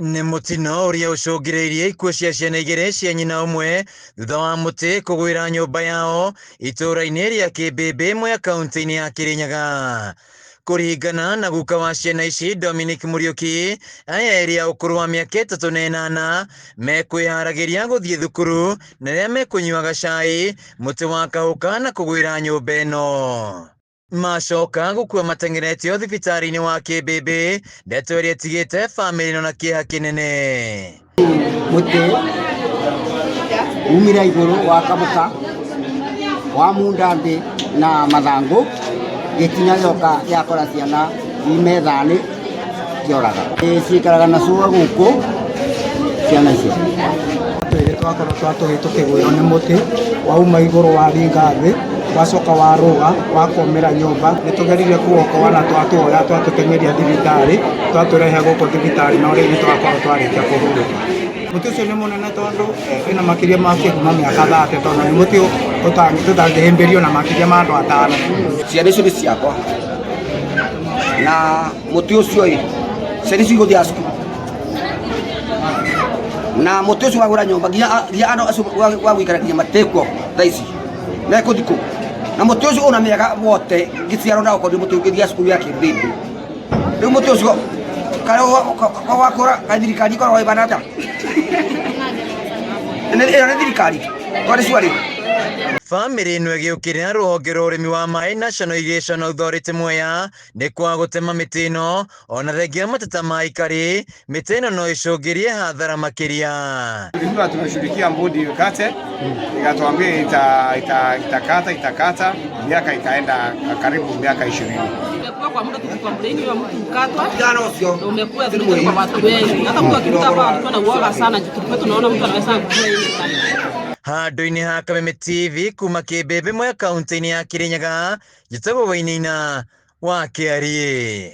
Nĩ mũtino ũrĩa ũcũngĩrĩirie ikuũ cia ciana igĩrĩ cia nyina ũmwe thutha wa mũtĩ kũgwĩra nyũmba yao itũũra-inĩ rĩa Kĩmbĩmbĩ Mwea kaunti-inĩ ya Kĩrĩnyaga. Kũringana na guka wa ciana ici Dominic Mũriũki, aya erĩ a ũkũrũ wa mĩaka 3 na 8 mekwĩharagĩria gũthiĩ thukuru na rĩrĩa mekũnyuaga cai mũtĩ wa kahũka na kũgwĩra nyũmba ĩno. Macoka gũkua mateng'eretio thibitarĩ-inĩ wa Kĩmbĩmbĩ, ndeto ĩrĩa ĩtigĩte bamĩrĩ ĩno na kĩeha kĩnene. Mũtĩ umire igũrũ wa kamuka wa munda thĩ na mathangũ gĩkinya gĩoka gĩakora ciana metha-inĩ kĩoraga. Ciikaraga na cũa gũkũ ciana icio. Twĩrĩ twakorwo tũkĩgwĩrwo nĩ mũtĩ wauma igũrũ waringa thĩ wacoka warũga wakomera nyũmba. Nĩtũgerire kuokoa na twatuoya twatũteng'eria thibitarĩ twatũrehe gũkũ thibitarĩ no rĩu nĩtwakorwo twarĩkia kũhurũka. Mũtĩ ũcio nĩ mũnene tondũ ĩna makĩria ma kĩguma mĩaka 30 tondũ nĩ mũtĩ tũtangĩhĩmbĩrio na makĩria ma andũ 5. Ciana icio nĩ ciakwa na mũtĩ ũcio ciana icio igũthiaga cukuru na mũtĩ ũcio wagũra nyũmba nginya andũ acio wa gũikarania matekuo thaa ici mekũthikũ na mũtĩ ũcio una mĩaka wote ngĩciarwo na ũkorwo mũtĩ ũngĩthia cukuru ya Kĩmbĩmbĩ. Rĩu mũtĩ ũcio karĩ wakũra thirikari ikoragwo ĩbana atĩa? Ĩyo nĩ thirikari twarĩ cwarĩ. Bamĩrĩ ĩno ĩgĩũkĩrĩra rũhonge rwa ũrĩmi wa maĩ National Irrigation Authority Mwea nĩ kwa gũtema mĩtĩ ĩno, ona thengia mateta ma ikari mĩtĩ ĩno no ĩcũngĩrie hathara makĩria. Tulikuwa tunashirikia bodi ikate, ikatuambia itakata miaka ikaenda karibu miaka 20. Kwa muda tukikomplaini wa mtu mkatwa ndio umekuwa vile kwa watu wengi. Hata mtu akipita hapa alikuwa na uoga sana, tulikuwa tunaona mtu anaweza kufanya handũ-inĩ ha Kameme TV kuma Kĩmbĩmbĩ Mwea kaunti-inĩ ya Kĩrĩnyaga, njĩtagwo Wainaina wa Kĩarĩ.